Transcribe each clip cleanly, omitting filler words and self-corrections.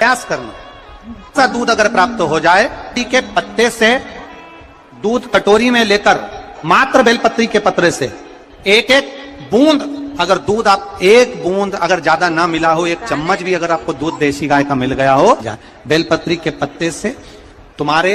प्रयास करना। ऐसा दूध अगर प्राप्त हो जाए, के पत्ते से दूध कटोरी में लेकर मात्र बेलपत्री के पत्रे से एक एक बूंद, अगर दूध आप एक बूंद अगर ज्यादा ना मिला हो, एक चम्मच भी अगर आपको दूध देसी गाय का मिल गया हो, बेलपत्री के पत्ते से तुम्हारे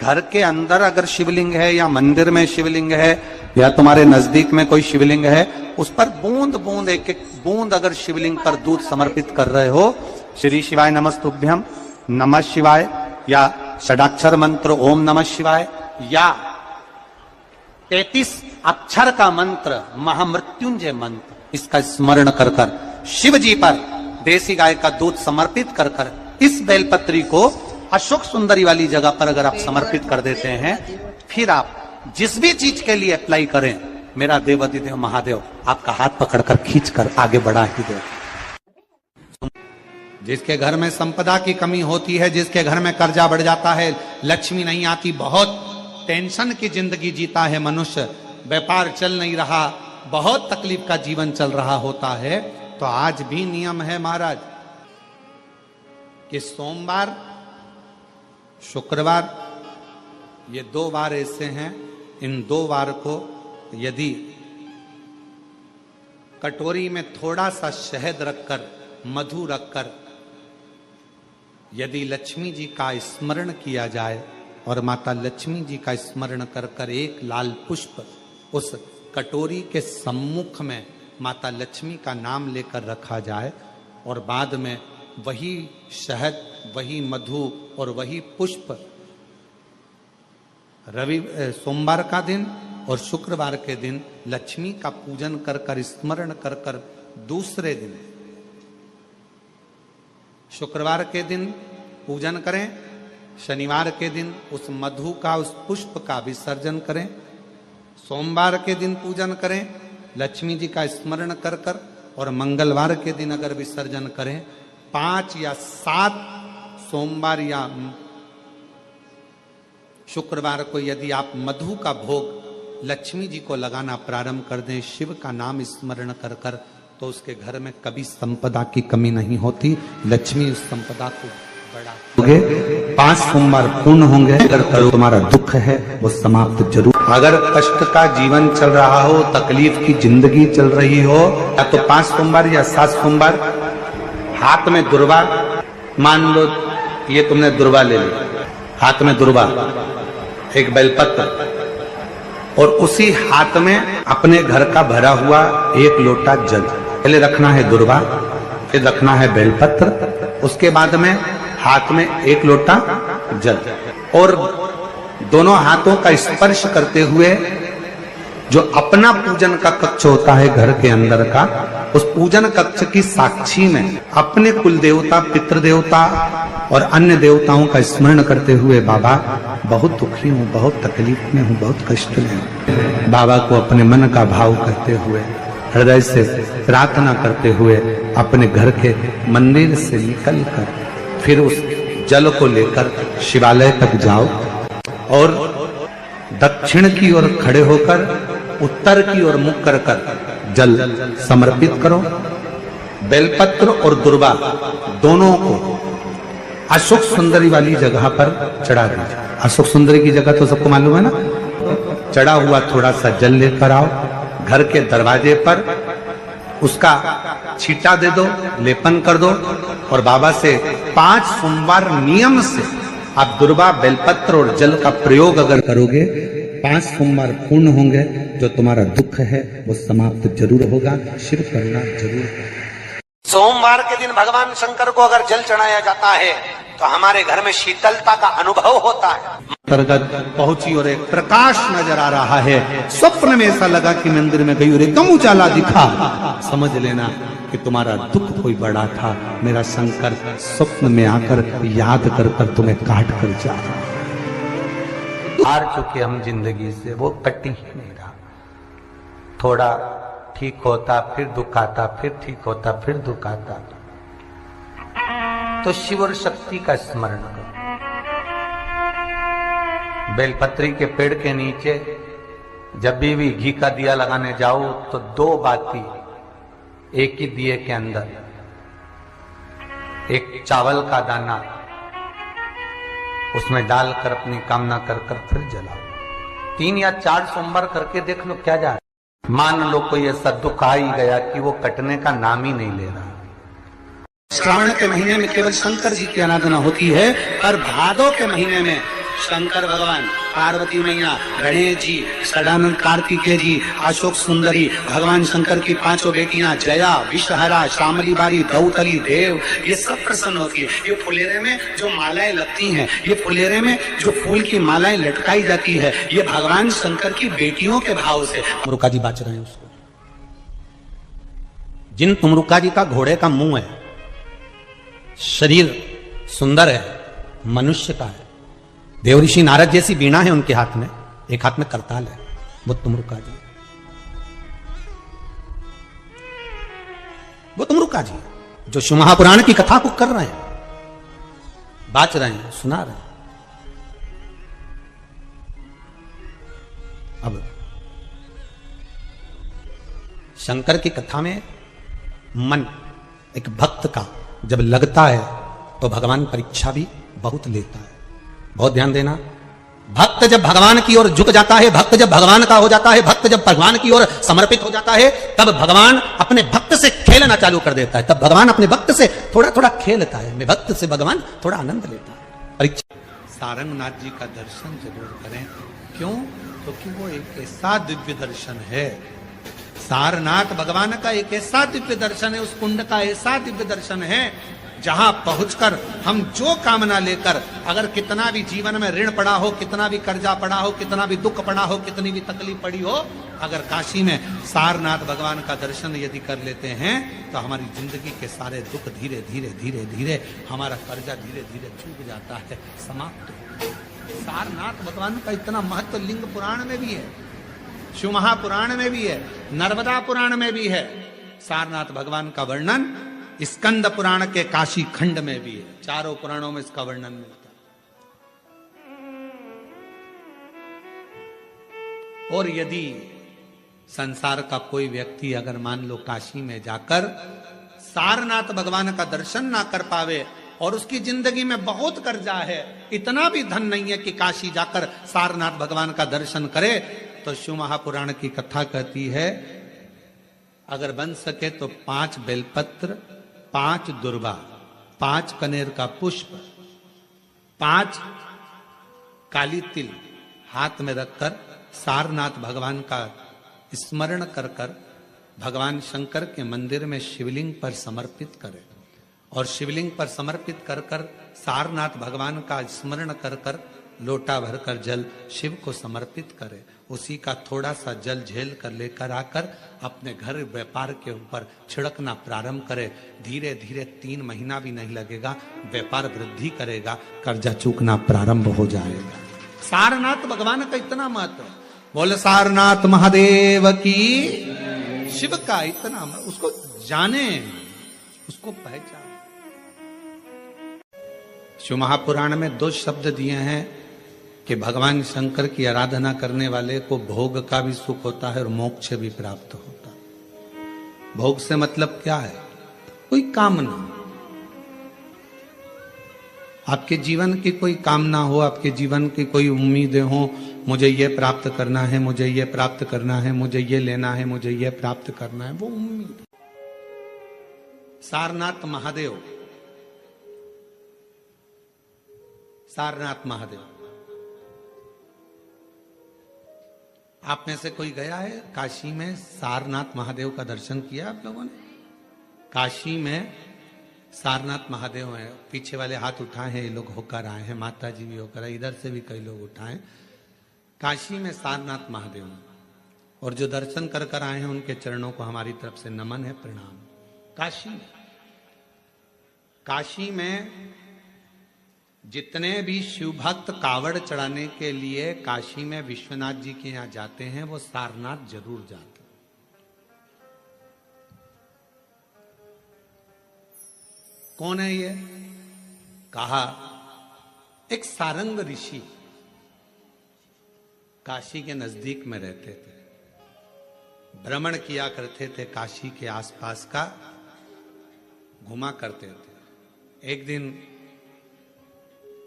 घर के अंदर अगर शिवलिंग है या मंदिर में शिवलिंग है या तुम्हारे नजदीक में कोई शिवलिंग है, उस पर बूंद बूंद एक एक बूंद अगर शिवलिंग पर दूध समर्पित कर रहे हो, श्री शिवाय नमस्तुभ्यम, नमः शिवाय या षडाक्षर मंत्र ओम नमः शिवाय या 33 अक्षर का मंत्र महामृत्युंजय मंत्र, इसका स्मरण कर कर शिव जी पर देसी गाय का दूध समर्पित कर कर इस बेलपत्री को अशोक सुंदरी वाली जगह पर अगर आप समर्पित कर देते हैं, फिर आप जिस भी चीज के लिए अप्लाई करें, मेरा देवाधिदेव महादेव आपका हाथ पकड़कर खींचकर आगे बढ़ा ही दे। जिसके घर में संपदा की कमी होती है, जिसके घर में कर्जा बढ़ जाता है, लक्ष्मी नहीं आती, बहुत टेंशन की जिंदगी जीता है मनुष्य, व्यापार चल नहीं रहा, बहुत तकलीफ का जीवन चल रहा होता है, तो आज भी नियम है महाराज कि सोमवार शुक्रवार ये 2 वार ऐसे हैं, इन 2 वार को यदि कटोरी में थोड़ा सा शहद रखकर, मधु रखकर यदि लक्ष्मी जी का स्मरण किया जाए और माता लक्ष्मी जी का स्मरण कर कर एक लाल पुष्प उस कटोरी के सम्मुख में माता लक्ष्मी का नाम लेकर रखा जाए और बाद में वही शहद, वही मधु और वही पुष्प सोमवार का दिन और शुक्रवार के दिन लक्ष्मी का पूजन कर कर, स्मरण कर कर, दूसरे दिन शुक्रवार के दिन पूजन करें, शनिवार के दिन उस मधु का, उस पुष्प का विसर्जन करें, सोमवार के दिन पूजन करें लक्ष्मी जी का स्मरण कर कर, और मंगलवार के दिन अगर विसर्जन करें, 5 या 7 सोमवार या शुक्रवार को यदि आप मधु का भोग लक्ष्मी जी को लगाना प्रारंभ कर दें, शिव का नाम स्मरण कर कर, तो उसके घर में कभी संपदा की कमी नहीं होती, लक्ष्मी उस संपदा को बढ़ाओगे। 5 सोमवार पूर्ण होंगे, अगर करो तुम्हारा दुख है वो समाप्त जरूर। अगर कष्ट का जीवन चल रहा हो, तकलीफ की जिंदगी चल रही हो, या तो 5 सोमवार या 7 सोमवार हाथ में दुर्वा, मान लो ये तुमने दुर्वा ले ली, हाथ में दुर्वा, एक बेलपत्र, और उसी हाथ में अपने घर का भरा हुआ 1 लोटा जल, पहले रखना है दुर्वा, फिर रखना है बेलपत्र, उसके बाद में हाथ में 1 लोटा जल, और दोनों हाथों का स्पर्श करते हुए जो अपना पूजन का कक्ष होता है घर के अंदर का, उस पूजन कक्ष की साक्षी में अपने कुल देवता, पितृ देवता और अन्य देवताओं का स्मरण करते हुए, बाबा बहुत दुखी हूँ, बहुत तकलीफ में हूँ, बहुत कष्ट में हूँ, बाबा को अपने मन का भाव करते हुए, हृदय से प्रार्थना करते हुए अपने घर के मंदिर से निकल कर फिर उस जल को लेकर शिवालय तक जाओ और दक्षिण की ओर खड़े होकर उत्तर की ओर मुख कर कर जल समर्पित करो। बेलपत्र और दुर्वा दोनों को अशोक सुंदरी वाली जगह पर चढ़ा दीजिए। अशोक सुंदरी की जगह तो सबको मालूम है ना। चढ़ा हुआ थोड़ा सा जल लेकर आओ, घर के दरवाजे पर उसका छींटा दे दो, लेपन कर दो, और बाबा से 5 सोमवार नियम से आप दुर्वा, बेलपत्र और जल का प्रयोग अगर करोगे, 5 सोमवार पूर्ण होंगे, जो तुम्हारा दुख है वो समाप्त जरूर होगा, शिव करना जरूर। सोमवार के दिन भगवान शंकर को अगर जल चढ़ाया जाता है तो हमारे घर में शीतलता का अनुभव होता है। अंतर्गत पहुंची और एक प्रकाश नजर आ रहा है। स्वप्न में ऐसा लगा कि मंदिर में गई और एकदम उजाला दिखा, समझ लेना कि तुम्हारा दुख कोई बड़ा था। मेरा शंकर स्वप्न में आकर याद कर कर तुम्हें काट कर जा रहा। हार चुके हम जिंदगी से, वो कटी ही नहीं रहा। थोड़ा ठीक होता फिर दुख आता, फिर ठीक होता फिर दुख आता। तो शिव और शक्ति का स्मरण करो। बेलपत्री के पेड़ के नीचे जब भी घी का दिया लगाने जाओ तो 2 बाती एक ही दिए के अंदर एक चावल का दाना उसमें डालकर अपनी कामना कर कर फिर जलाओ। 3 या 4 सोमवार करके देख लो क्या जा रहा है। मान लो कोई ऐसा दुख आ ही गया कि वो कटने का नाम ही नहीं ले रहा। श्रावण के महीने में केवल शंकर जी की आराधना होती है, और भादों के महीने में शंकर भगवान, पार्वती मैया, गणेश जी, सदानंद कार्तिकेय जी, अशोक सुंदरी, भगवान शंकर की 5 बेटियां जया, विषहरा, श्यामली बारी, दौतली, देव, ये सब प्रसन्न होती है। ये फुलेरे में जो मालाएं लगती हैं, ये फुलेरे में जो फूल की मालाएं लटकाई जाती है, ये भगवान शंकर की बेटियों के भाव से तुमरुका जी बाच रहे हैं उसको। जिन तुमरुका जी का घोड़े का मुंह है, शरीर सुंदर है, मनुष्य का है, देवऋषि नारद जैसी वीणा है उनके हाथ में, एक हाथ में करताल है, वो तुमरुका जी, वो तुमरुका जी जो शिव महापुराण की कथा को कर रहे हैं, बाच रहे हैं, सुना रहे हैं। अब शंकर की कथा में मन एक भक्त का जब लगता है तो भगवान परीक्षा भी बहुत लेता है। बहुत ध्यान देना, भक्त जब भगवान की ओर झुक जाता है, भक्त जब भगवान का हो जाता है, भक्त जब भगवान की ओर समर्पित हो जाता है, तब भगवान अपने भक्त से खेलना चालू कर देता है। तब भगवान अपने भक्त से थोड़ा थोड़ा खेलता है, मैं भक्त से भगवान थोड़ा आनंद लेता है। परीक्षा सारंगनाथ जी का दर्शन जरूर करें। क्यों? क्योंकि वो एक ऐसा दिव्य दर्शन है, सारनाथ भगवान का एक ऐसा दिव्य दर्शन है, उस कुंड का ऐसा दिव्य दर्शन है जहां पहुंचकर हम जो कामना लेकर, अगर कितना भी जीवन में ऋण पड़ा हो, कितना भी कर्जा पड़ा हो, कितना भी दुख पड़ा हो, कितनी भी तकलीफ पड़ी हो, अगर काशी में सारनाथ भगवान का दर्शन यदि कर लेते हैं तो हमारी जिंदगी के सारे दुख धीरे धीरे धीरे धीरे, हमारा कर्जा धीरे धीरे चूक जाता है, समाप्त हो। सारनाथ भगवान का इतना महत्व लिंग पुराण में भी है, शिव महापुराण में भी है, नर्मदा पुराण में भी है। सारनाथ भगवान का वर्णन स्कंद पुराण के काशी खंड में भी है, चारों पुराणों में इसका वर्णन मिलता है। और यदि संसार का कोई व्यक्ति अगर मान लो काशी में जाकर सारनाथ भगवान का दर्शन ना कर पावे और उसकी जिंदगी में बहुत कर्जा है, इतना भी धन नहीं है कि काशी जाकर सारनाथ भगवान का दर्शन करे, तो शिव महापुराण की कथा कहती है अगर बन सके तो 5 बेलपत्र, 5 दुर्वा, 5 कनेर का पुष्प, 5 काली तिल हाथ में रखकर सारनाथ भगवान का स्मरण कर कर भगवान शंकर के मंदिर में शिवलिंग पर समर्पित करे, और शिवलिंग पर समर्पित कर कर सारनाथ भगवान का स्मरण कर कर लोटा भरकर जल शिव को समर्पित करे, उसी का थोड़ा सा जल झेल कर लेकर आकर अपने घर व्यापार के ऊपर छिड़कना प्रारंभ करे, धीरे धीरे 3 महीना भी नहीं लगेगा, व्यापार वृद्धि करेगा, कर्जा चूकना प्रारंभ हो जाएगा। सारनाथ भगवान का इतना महत्व है। बोले सारनाथ महादेव की, शिव का इतना, उसको जाने, उसको पहचान। शिव महापुराण में 2 शब्द दिए हैं कि भगवान शंकर की आराधना करने वाले को भोग का भी सुख होता है और मोक्ष भी प्राप्त होता है। भोग से मतलब क्या है? कोई कामना, आपके जीवन की कोई कामना हो, आपके जीवन की कोई उम्मीदें हो, मुझे ये प्राप्त करना है, मुझे ये प्राप्त करना है, मुझे ये लेना है, मुझे ये प्राप्त करना है, वो उम्मीद। सारनाथ महादेव, सारनाथ महादेव, आप में से कोई गया है काशी में? सारनाथ महादेव का दर्शन किया आप लोगों ने? काशी में सारनाथ महादेव हैं, पीछे वाले हाथ उठाए हैं, ये लोग होकर आए हैं, माता जी भी होकर आए, इधर से भी कई लोग उठाए। काशी में सारनाथ महादेव हैं, और जो दर्शन कर कर आए हैं उनके चरणों को हमारी तरफ से नमन है, प्रणाम। काशी में जितने भी शिव भक्त कावड़ चढ़ाने के लिए काशी में विश्वनाथ जी के यहां जाते हैं, वो सारनाथ जरूर जाते हैं। कौन है ये? कहा एक सारंग ऋषि काशी के नजदीक में रहते थे, भ्रमण किया करते थे, काशी के आसपास का घुमा करते थे। एक दिन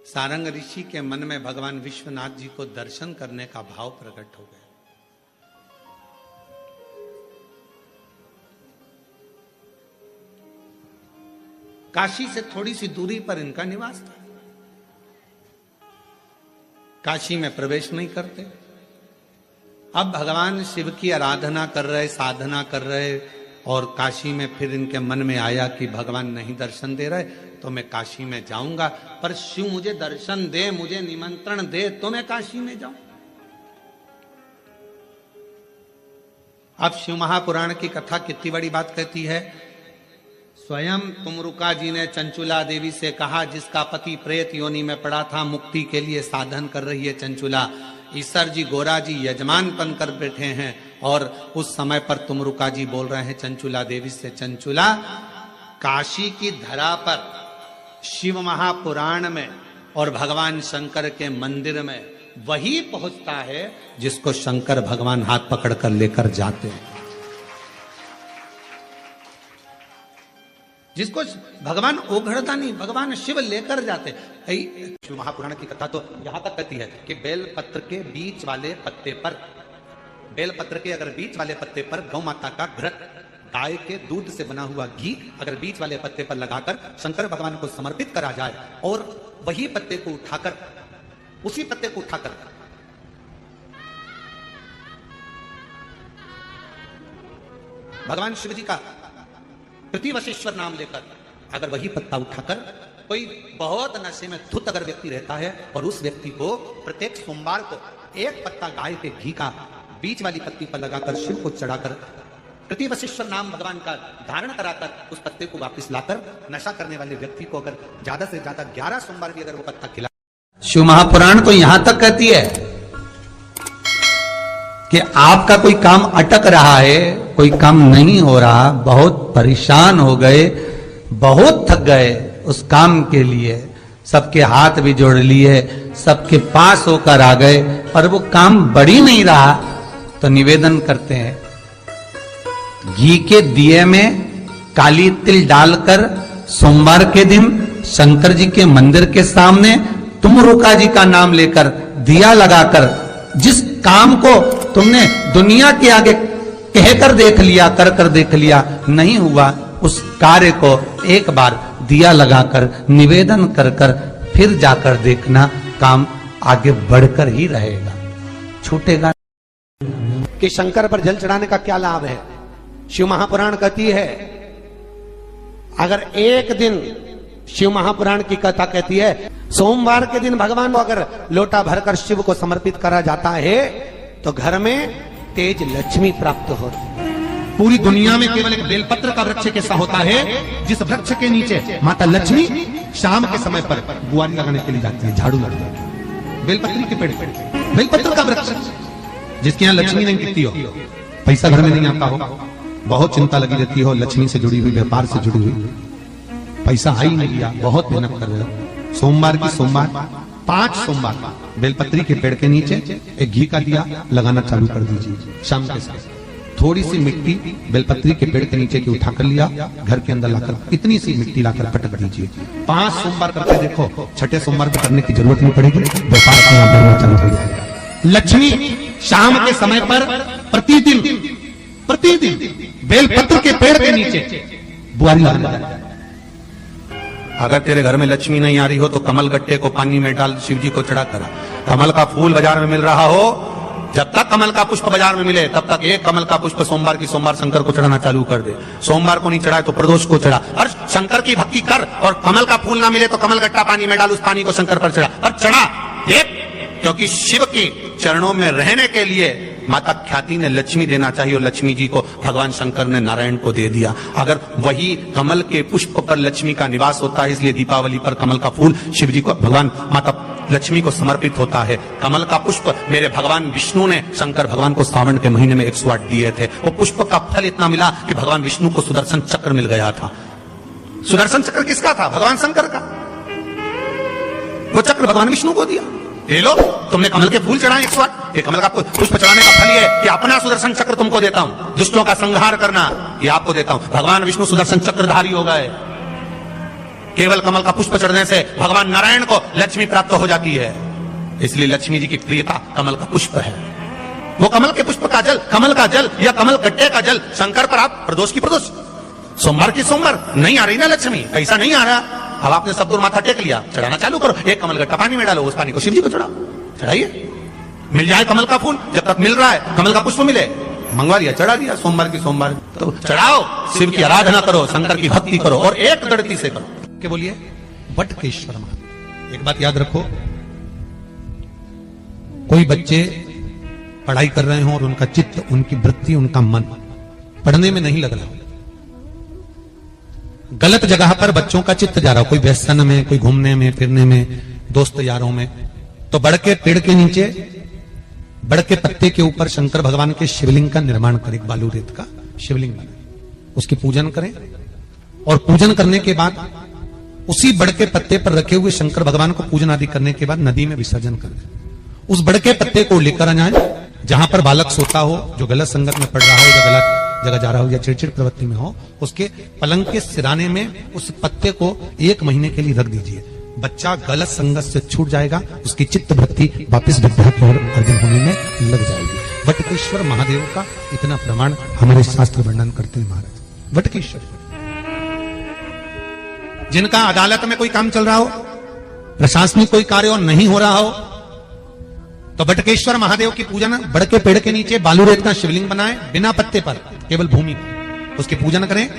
सारंग ऋषि के मन में भगवान विश्वनाथ जी को दर्शन करने का भाव प्रकट हो गया। काशी से थोड़ी सी दूरी पर इनका निवास था। काशी में प्रवेश नहीं करते। अब भगवान शिव की आराधना कर रहे, साधना कर रहे, और काशी में फिर इनके मन में आया कि भगवान नहीं दर्शन दे रहे तो मैं काशी में जाऊंगा, पर शिव मुझे दर्शन दे, मुझे निमंत्रण दे तो मैं काशी में जाऊं। अब शिव महापुराण की कथा कितनी बड़ी बात कहती है। स्वयं तुमरुका जी ने चंचुला देवी से कहा, जिसका पति प्रेत योनि में पड़ा था, मुक्ति के लिए साधन कर रही है चंचुला। ईसर जी गोरा जी यजमान बनकर बैठे हैं, और उस समय पर तुमरुका जी बोल रहे हैं चंचुला देवी से, चंचुला काशी की धरा पर शिव महापुराण में और भगवान शंकर के मंदिर में वही पहुंचता है जिसको शंकर भगवान हाथ पकड़कर लेकर जाते हैं, जिसको भगवान ओघड़ता नहीं, भगवान शिव लेकर जाते। शिव महापुराण की कथा तो यहां तक कहती है कि बेलपत्र के बीच वाले पत्ते पर, बेलपत्र के अगर बीच वाले पत्ते पर गौ माता का घृत, गाय के दूध से बना हुआ घी अगर बीच वाले पत्ते पर लगाकर शंकर भगवान को समर्पित करा जाए, और वही पत्ते को उठाकर, उसी पत्ते को उठाकर भगवान शिव जी का प्रतिवशेश्वर नाम लेकर, अगर वही पत्ता उठाकर कोई बहुत नशे में धुत अगर व्यक्ति रहता है और उस व्यक्ति को प्रत्येक सोमवार को एक पत्ता गाय के घी का बीच वाली पत्ती पर लगाकर शिव को चढ़ाकर प्रतिवशेश्वर नाम भगवान का धारण कराकर उस पत्ते को वापस लाकर नशा करने वाले व्यक्ति को अगर ज्यादा से ज्यादा 11 सोमवार भी अगर वो पत्ता खिला। शिव महापुराण तो यहां तक कहती है कि आपका कोई काम अटक रहा है, कोई काम नहीं हो रहा, बहुत परेशान हो गए, बहुत थक गए उस काम के लिए, सबके हाथ भी जोड़ लिए, सबके पास होकर आ गए, पर वो काम बढ़ ही नहीं रहा, तो निवेदन करते हैं घी के दिए में काली तिल डालकर सोमवार के दिन शंकर जी के मंदिर के सामने तुमरुका जी का नाम लेकर दिया लगाकर, जिस काम को तुमने दुनिया के आगे कहकर देख लिया, कर देख लिया, नहीं हुआ, उस कार्य को एक बार दिया लगाकर निवेदन कर फिर जाकर देखना, काम आगे बढ़कर ही रहेगा, छूटेगा। कि शंकर पर जल चढ़ाने का क्या लाभ है। शिव महापुराण कहती है, अगर एक दिन, शिव महापुराण की कथा कहती है, सोमवार के दिन भगवान को अगर लोटा भरकर शिव को समर्पित करा जाता है तो घर में तेज लक्ष्मी प्राप्त होती है। पूरी दुनिया में केवल एक बेलपत्र का वृक्ष कैसा होता है जिस वृक्ष के नीचे माता लक्ष्मी शाम के समय पर बुआरी लगाने के लिए जाती है, झाड़ू लगता है। बेलपत्री के पेड़, बेलपत्र का वृक्ष, जिसके यहाँ लक्ष्मी नहीं टिकती हो, पैसा घर में नहीं आता हो, बहुत चिंता लगी रहती हो, लक्ष्मी से जुड़ी हुई, व्यापार से जुड़ी हुई, पैसा आ ही नहीं गया, बहुत मेहनत कर रहे हो, सोमवार की सोमवार 5 सोमवार बेलपत्री के पेड़ के नीचे एक घी का दिया लगाना चालू कर दीजिए। शाम के समय थोड़ी सी मिट्टी बेलपत्री के पेड़ के नीचे की उठाकर लिया, घर के अंदर लाकर इतनी सी मिट्टी लाकर पटक दीजिए। 5 सोमवार करके देखो, छठे सोमवार को करने की जरूरत नहीं पड़ेगी, व्यापार अपने आप बढ़ना चालू हो जाएगा। लक्ष्मी शाम के समय पर प्रतिदिन बेलपत्र के पेड़ के नीचे बुआरी लगाना। अगर तेरे घर में लक्ष्मी नहीं आ रही हो तो कमल गट्टे को पानी में डाल शिव जी को चढ़ा करा। कमल का फूल बाजार में मिल रहा हो, जब तक कमल का पुष्प बाजार में मिले तब तक एक कमल का पुष्प सोमवार की सोमवार शंकर को चढ़ाना चालू कर दे। सोमवार को नहीं चढ़ाए तो प्रदोष को चढ़ा, और शंकर की भक्ति कर, और कमल का फूल ना मिले तो कमल गट्टा पानी में डाल, उस पानी को शंकर पर चढ़ा और चढ़ा एक, क्योंकि शिव के चरणों में रहने के लिए माता ख्याति ने लक्ष्मी देना चाहिए, और लक्ष्मी जी को भगवान शंकर ने नारायण को दे दिया। अगर वही कमल के पुष्प पर लक्ष्मी का निवास होता है, इसलिए दीपावली पर कमल का फूल शिव जी को, भगवान माता लक्ष्मी को समर्पित होता है। कमल का पुष्प मेरे भगवान विष्णु ने शंकर भगवान को सावन के महीने में 108 दिए थे। वो पुष्प का फल इतना मिला कि भगवान विष्णु को सुदर्शन चक्र मिल गया था। सुदर्शन चक्र किसका था? भगवान शंकर का। वो चक्र भगवान विष्णु को दिया। ले लो, तुमने कमल के फूल चढ़ाए 108, ये कमल का पुष्प चढ़ाने का फल ये कि अपना सुदर्शन चक्र तुमको देता हूं, दुष्टों का संहार करना ये आपको देता हूं। भगवान विष्णु सुदर्शन चक्रधारी हो गए, केवल कमल का पुष्प चढ़ने से भगवान नारायण को लक्ष्मी प्राप्त हो जाती है। इसलिए लक्ष्मी जी की प्रियता कमल का पुष्प है। वो कमल के पुष्प का जल, कमल का जल या कमल गट्टे का जल शंकर पर आप प्रदोष की प्रदोष, सोमवार की सोमवार नहीं आ रही ना लक्ष्मी, ऐसा नहीं आ रहा। अब आपने सब दूर माथा टेक लिया, चढ़ाना चालू करो। एक कमल गट्टा पानी में डालो, उस पानी को शिव जी को चढ़ाओ, चढ़ाइए। मिल जाए कमल का फूल, जब तक मिल रहा है कमल का पुष्प मिले, मंगवा लिया, चढ़ा दिया। सोमवार की सोमवार तो चढ़ाओ, शिव की आराधना करो, शंकर की भक्ति करो और एक गणती से करो। क्या बोलिए? वटकेश्वर महादेव। एक बात याद रखो, कोई बच्चे पढ़ाई कर रहे हो और उनका चित्त, उनकी वृत्ति, उनका मन पढ़ने में नहीं लग रहा, गलत जगह पर बच्चों का चित्त जा रहा हो, कोई व्यसन में, कोई घूमने में फिरने में, दोस्त यारों में, तो बड़ के पेड़ के नीचे, बड़ के पत्ते के ऊपर शंकर भगवान के शिवलिंग का निर्माण करें, बालू रेत का शिवलिंग बनाए, उसकी पूजन करें और पूजन करने के बाद उसी बड़ के पत्ते पर रखे हुए शंकर भगवान को पूजन आदि करने के बाद नदी में विसर्जन कर दें। उस बड़ के पत्ते को लेकर आ जाए, जहां पर बालक सोता हो, जो गलत संगत में पड़ रहा हो या गलत जगह जा रहा हो या चिड़चिड़ प्रवृत्ति में हो, उसके पलंग के सिराने में उस पत्ते को 1 महीने के लिए रख दीजिए। बच्चा गलत संगत से छूट जाएगा, उसकी चित्त वृत्ति वापस विद्या की ओर अर्जन होने में लग जाएगी। वटकेश्वर महादेव का इतना प्रमाण हमारे शास्त्र वर्णन करते हैं महाराज। वटकेश्वर, जिनका अदालत में कोई काम चल रहा हो, प्रशासनिक कोई कार्य और नहीं हो रहा हो, तो वटकेश्वर महादेव की पूजन बड़ के पेड़ के नीचे बालू रेत का शिवलिंग बनाए, बिना पत्ते पर, केवल भूमि पर, उसकी पूजन करें,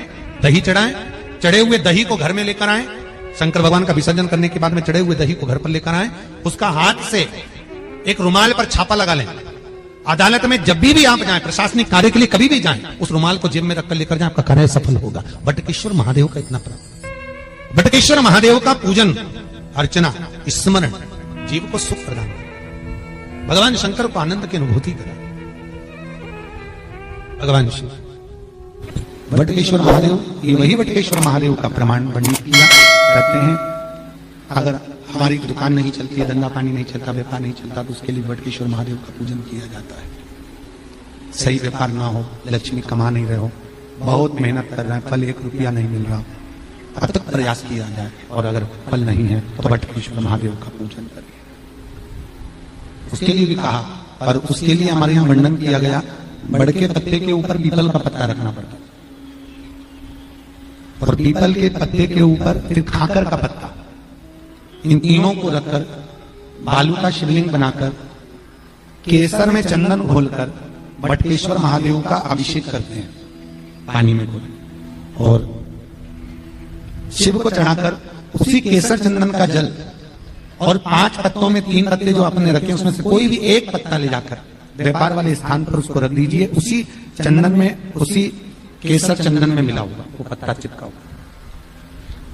दही चढ़ाएं, चढ़े हुए दही को घर में लेकर आए, शंकर भगवान का विसर्जन करने के बाद में चढ़े हुए दही को घर पर लेकर आए, उसका हाथ से एक रुमाल पर छापा लगा लें। अदालत में जब भी आप जाएं, प्रशासनिक कार्य के लिए कभी भी जाएं, उस रुमाल को जेब में रखकर लेकर जाएं, आपका कार्य सफल होगा। वटकेश्वर महादेव का इतना प्रभाव। वटकेश्वर महादेव का पूजन, अर्चना, स्मरण जीव को सुख प्रदान करे, भगवान शंकर को आनंद की अनुभूति कराए। भगवान शिव वटकेश्वर महादेव, ये वही वटकेश्वर महादेव का प्रमाण वर्णित किया। कहते हैं अगर हमारी दुकान नहीं चलती है, धंधा पानी नहीं चलता, व्यापार नहीं चलता, तो उसके लिए वटकेश्वर महादेव का पूजन किया जाता है। सही व्यापार ना हो, लक्ष्मी कमा नहीं रहे हो, बहुत मेहनत कर रहे हैं, फल 1 रुपया नहीं मिल रहा, अब तक प्रयास किया जाए और अगर फल नहीं है तो वटकेश्वर महादेव का पूजन करिए। उसके लिए भी कहा, और उसके लिए हमारे यहां वर्णन किया गया, बड़ के पत्ते के ऊपर पीपल का पत्ता रखना पड़ता है और पीपल के पत्ते के ऊपर फिर खाकर का पत्ता, इन तीनों को रखकर बालू का शिवलिंग बनाकर केसर में चंदन घोलकर वटकेश्वर महादेव का अभिषेक करते हैं पानी में घोल, और शिव को चढ़ाकर उसी केसर चंदन का जल और 5 पत्तों में 3 पत्ते जो आपने रखे उसमें से कोई भी एक पत्ता ले जाकर व्यापार वाले स्थान पर उसको रख दीजिए। उसी चंदन में, उसी केसर चंदन में मिला हुआ वो पत्ता चिपका हुआ।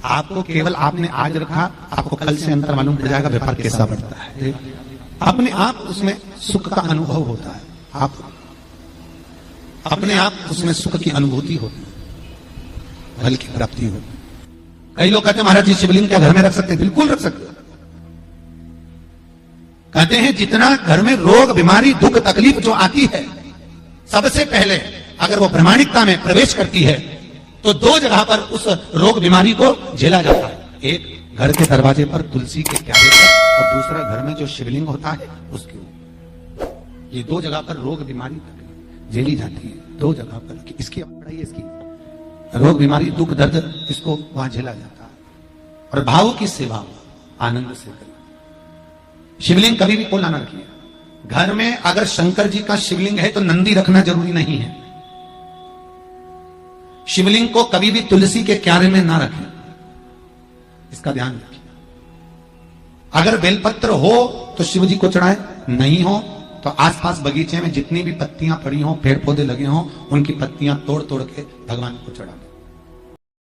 आपको केवल आपने आज रखा, आपको कल से अंतर मालूम पड़ जाएगा व्यापार कैसा बढ़ता है, अपने आप उसमें सुख का अनुभव होता है, आप अपने आप उसमें सुख की अनुभूति होती है, फल की प्राप्ति होती है। कई लोग कहते हैं महाराज जी शिवलिंग क्या घर में रख सकते? बिल्कुल रख सकते। कहते हैं जितना घर में रोग, बीमारी, दुख, तकलीफ जो आती है, सबसे पहले अगर वो प्रामाणिकता में प्रवेश करती है तो 2 जगह पर उस रोग बीमारी को झेला जाता है। एक घर के दरवाजे पर तुलसी के क्यारे पर, और दूसरा घर में जो शिवलिंग होता है उसके ऊपर। ये 2 जगह पर रोग बीमारी झेली जाती है, 2 जगह पर। इसकी पढ़ाई, इसकी रोग बीमारी, दुख, दर्द, इसको वहां झेला जाता है। और भाव की सेवा आनंद से करें। शिवलिंग कभी भी खोला ना रखिए। घर में अगर शंकर जी का शिवलिंग है तो नंदी रखना जरूरी नहीं है। शिवलिंग को कभी भी तुलसी के क्यारे में ना रखें, इसका ध्यान रखिए। अगर बेलपत्र हो तो शिव जी को चढ़ाएं, नहीं हो तो आसपास बगीचे में जितनी भी पत्तियां पड़ी हो, पेड़ पौधे लगे हों, उनकी पत्तियां तोड़ तोड़ के भगवान को चढ़ाएं।